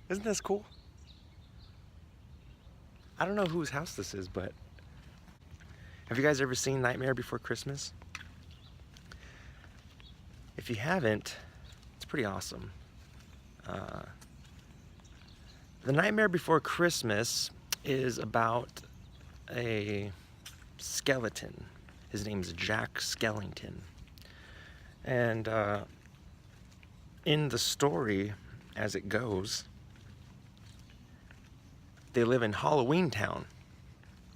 Isn't this cool? I don't know whose house this is, but have you guys ever seen Nightmare Before Christmas? If you haven't, it's pretty awesome. The Nightmare Before Christmas is about a skeleton. His name's Jack Skellington. And in the story, as it goes, they live in Halloween Town.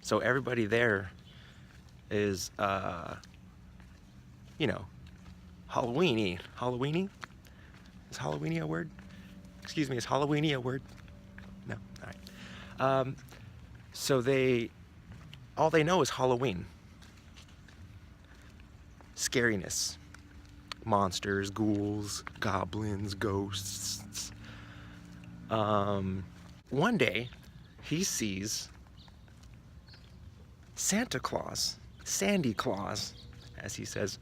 So everybody there is, you know, Halloweeny. Halloweeny? Is Halloweeny a word? Excuse me, is Halloweeny a word? No? Alright. So all they know is Halloween. Scariness. Monsters, ghouls, goblins, ghosts. One day, he sees Santa Claus, Sandy Claus, as he says,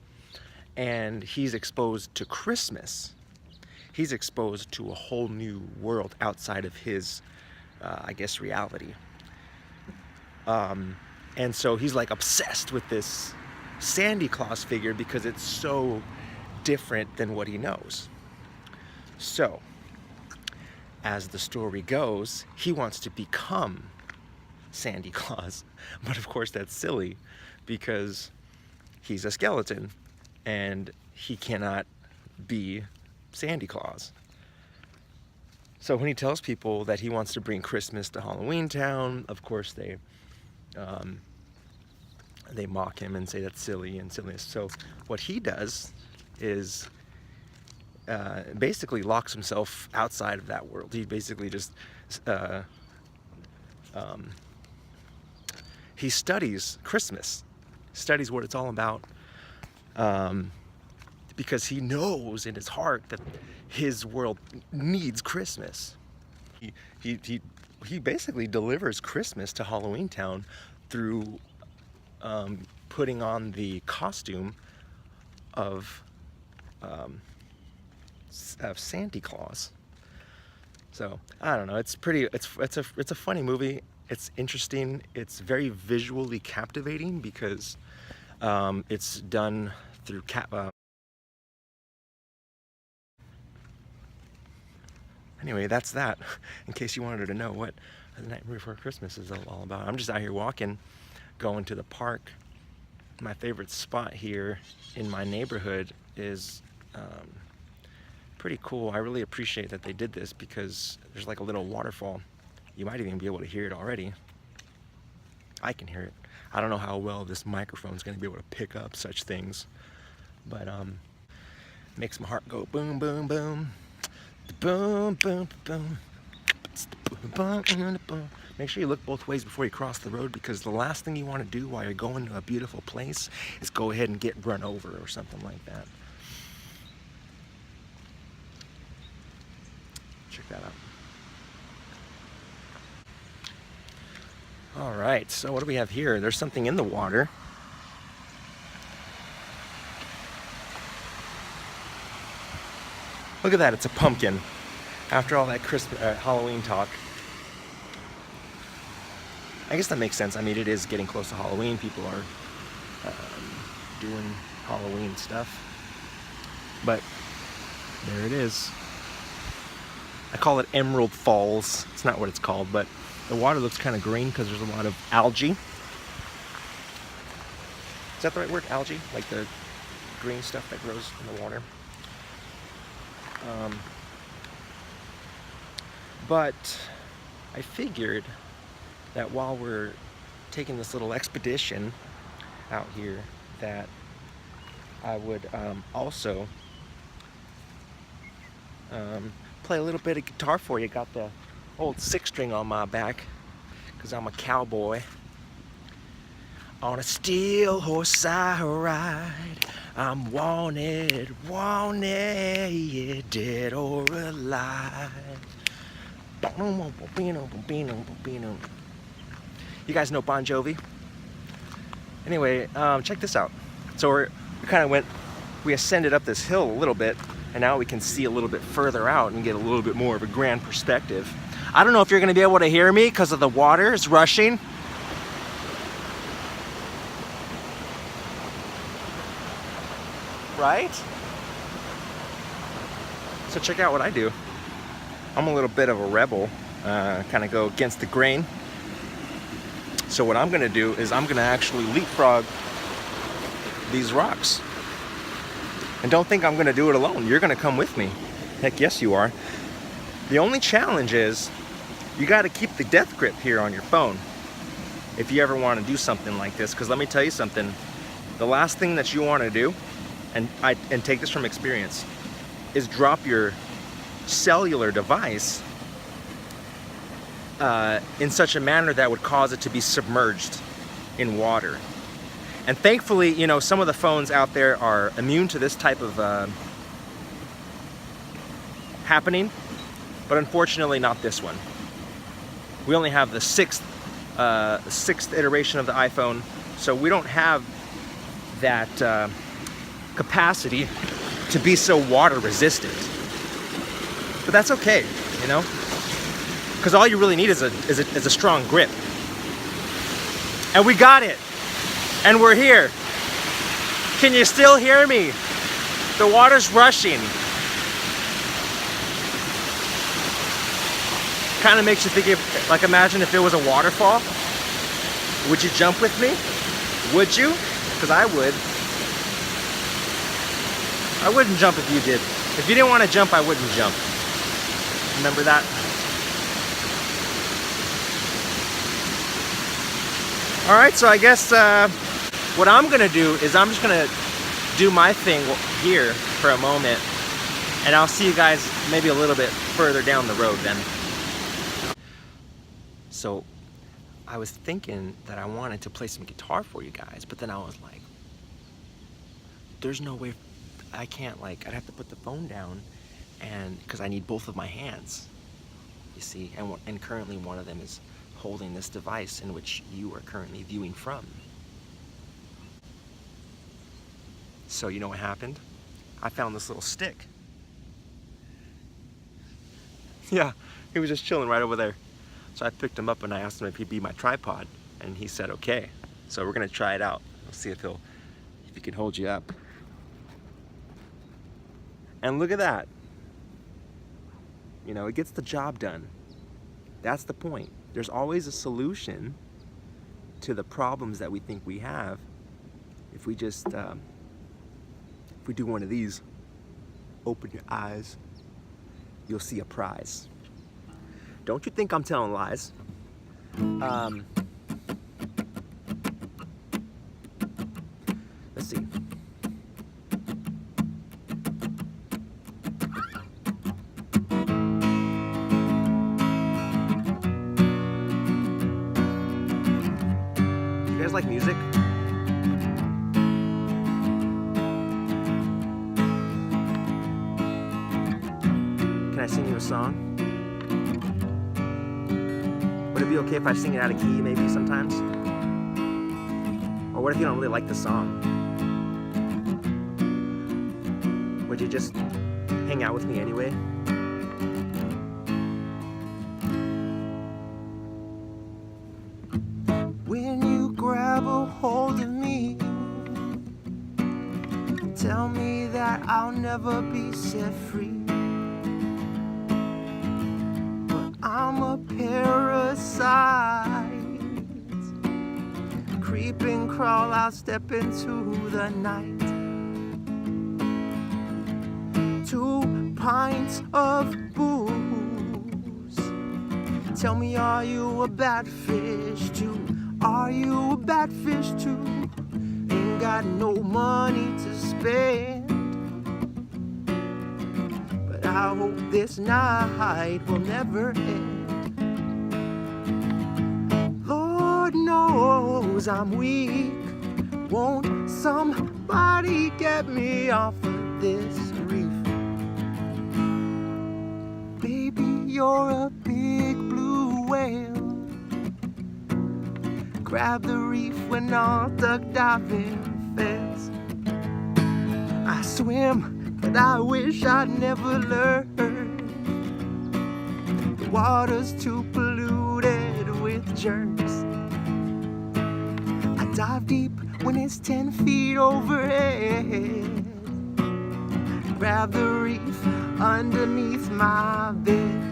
and he's exposed to Christmas. He's exposed to a whole new world outside of his, I guess, reality. And so he's like obsessed with this Sandy Claus figure because it's so different than what he knows. So, as the story goes, he wants to become Sandy Claus. But of course that's silly because he's a skeleton and he cannot be Sandy Claus. So when he tells people that he wants to bring Christmas to Halloween Town, of course they mock him and say that's silly and silliness. So what he does is basically locks himself outside of that world. He basically just he studies Christmas, studies what it's all about, because he knows in his heart that his world needs Christmas. He basically delivers Christmas to Halloween Town through putting on the costume of Santa Claus. So I don't know. It's a funny movie. It's interesting. It's very visually captivating because it's done through Anyway, that's that. In case you wanted to know what The Night Before Christmas is all about. I'm just out here walking, going to the park. My favorite spot here in my neighborhood is pretty cool. I really appreciate that they did this because there's like a little waterfall. You might even be able to hear it already. I can hear it. I don't know how well this microphone is going to be able to pick up such things, but makes my heart go boom, boom, boom. Boom, boom, boom. Boom, boom, boom. Make sure you look both ways before you cross the road because the last thing you want to do while you're going to a beautiful place is go ahead and get run over or something like that. Check that out. All right, so what do we have here? There's something in the water. Look at that, it's a pumpkin. After all that Christmas, Halloween talk. I guess that makes sense. I mean, it is getting close to Halloween. People are doing Halloween stuff. But there it is. I call it Emerald Falls. It's not what it's called, but the water looks kind of green because there's a lot of algae. Is that the right word? Algae? Like the green stuff that grows in the water. But I figured that while we're taking this little expedition out here, that I would also play a little bit of guitar for you. Got the old 6-string on my back because I'm a cowboy. On a steel horse I ride, I'm wanted, yeah, dead or alive. You guys know Bon Jovi? Anyway, check this out. So we ascended up this hill a little bit, And now we can see a little bit further out and get a little bit more of a grand perspective. I don't know if you're gonna be able to hear me because of the water is rushing. Right? So check out what I do. I'm a little bit of a rebel, kind of go against the grain. So what I'm gonna do is I'm gonna actually leapfrog these rocks. And don't think I'm gonna do it alone. You're gonna come with me. Heck yes you are. The only challenge is you gotta keep the death grip here on your phone if you ever wanna do something like this. Because let me tell you something, the last thing that you wanna do, and take this from experience, is drop your cellular device in such a manner that would cause it to be submerged in water. And thankfully, you know, some of the phones out there are immune to this type of happening, but unfortunately not this one. We only have the sixth iteration of the iPhone, so we don't have that capacity to be so water resistant. But that's okay, you know, because all you really need is a strong grip. And we got it. And we're here. Can you still hear me? The water's rushing. Kind of makes you think of, like, imagine if it was a waterfall. Would you jump with me? Would you? Because I would. I wouldn't jump if you did. If you didn't want to jump, I wouldn't jump. Remember that? All right, so I guess what I'm gonna do is I'm just gonna do my thing here for a moment, and I'll see you guys maybe a little bit further down the road then. So I was thinking that I wanted to play some guitar for you guys, but then I was like, there's no way, I can't, like, I'd have to put the phone down, and because I need both of my hands, you see, and currently one of them is holding this device in which you are currently viewing from. So you know what happened? I found this little stick. Yeah, he was just chilling right over there. So I picked him up and I asked him if he'd be my tripod, and he said okay. So we're gonna try it out. We'll see if he can hold you up. And look at that. You know, it gets the job done. That's the point. There's always a solution to the problems that we think we have if we just, if we do one of these, open your eyes, you'll see a prize. Don't you think I'm telling lies? Let's see. You guys like music? Can I sing you a song? Would it be okay if I sing it out of key maybe sometimes? Or what if you don't really like the song? Would you just hang out with me anyway? When you grab a hold of me, tell me that I'll never be set free. I'm a parasite. Creep and crawl, I'll step into the night. 2 pints of booze. Tell me, are you a bad fish too? Are you a bad fish too? Ain't got no money to spend, but I hope this night will never end. Lord knows I'm weak. Won't somebody get me off of this reef? Baby, you're a big blue whale. Grab the reef when all duck diving fails. I swim but I wish I'd never learned. The water's too polluted with germs. I dive deep when it's 10 feet overhead. Grab the reef underneath my bed.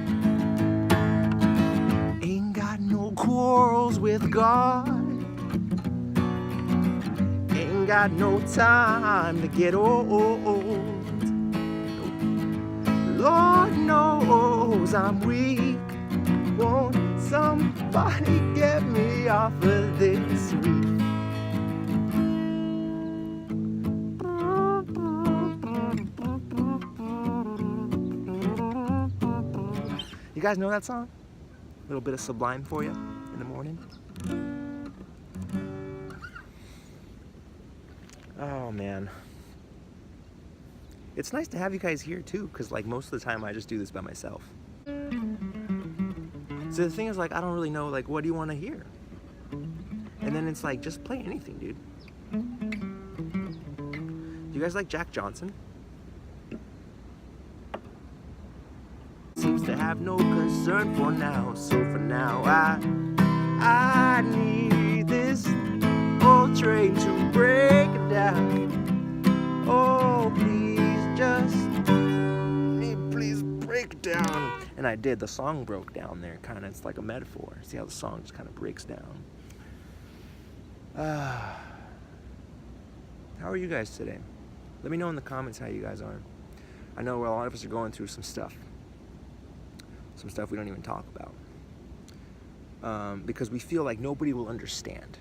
Ain't got no quarrels with God. Ain't got no time to get old. Lord knows I'm weak. Won't somebody get me off of this reef? You guys know that song? A little bit of Sublime for you in the morning. Oh man. It's nice to have you guys here too, because like most of the time I just do this by myself. So the thing is, like, I don't really know, like, what do you want to hear? And then it's like, just play anything, dude. Do you guys like Jack Johnson? Seems to have no concern for now, so for now I need this old train to break it down. Oh, please break it down. And I did. The song broke down there, kind of. It's like a metaphor. See how the song just kind of breaks down. How are you guys today? Let me know in the comments how you guys are. I know a lot of us are going through some stuff we don't even talk about, because we feel like nobody will understand.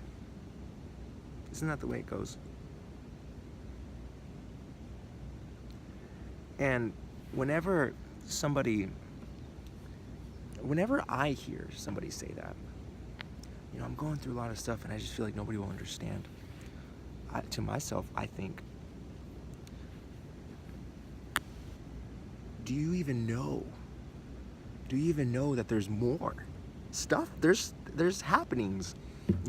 Isn't that the way it goes? And whenever I hear somebody say that, you know, I'm going through a lot of stuff and I just feel like nobody will understand. To myself, I think, do you even know? Do you even know that there's more stuff? There's happenings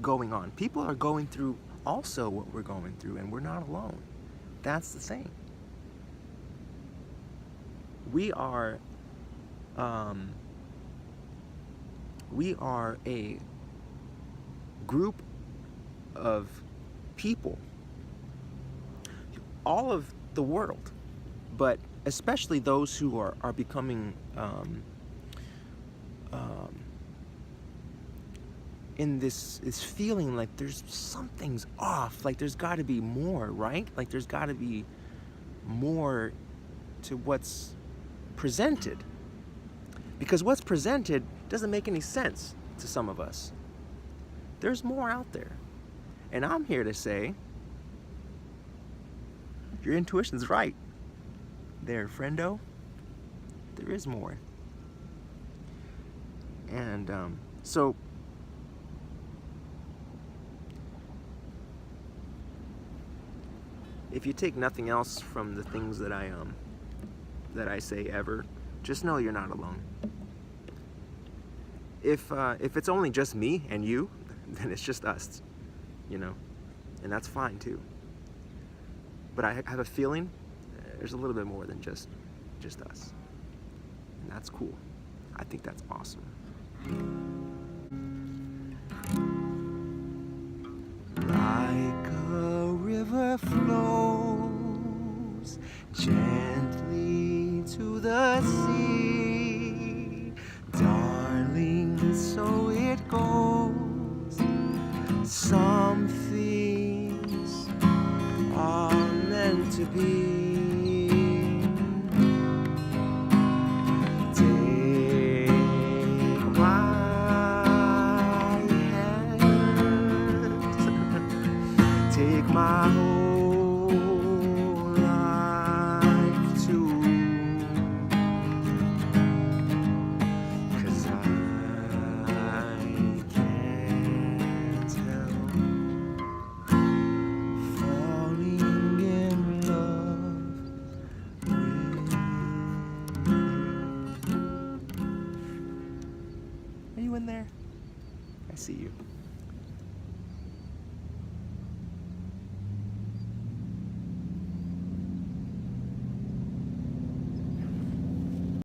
going on. People are going through also what we're going through, and we're not alone. That's the thing. We are a group of people, all of the world, but especially those who are becoming in this feeling like there's something's off, like there's got to be more, right? Like there's got to be more to what's presented, because what's presented doesn't make any sense to some of us. There's more out there, and I'm here to say your intuition's right there, friendo. There is more. And so if you take nothing else from the things that I say ever, just know you're not alone. If it's only just me and you, then it's just us, you know, and that's fine too. But I have a feeling there's a little bit more than just us, and that's cool. I think that's awesome. Like a river flows gently to the sea, darling, so it goes. Some things are meant to be. Take my whole life too, 'cause I can't help falling in love with you. Are you in there? I see you.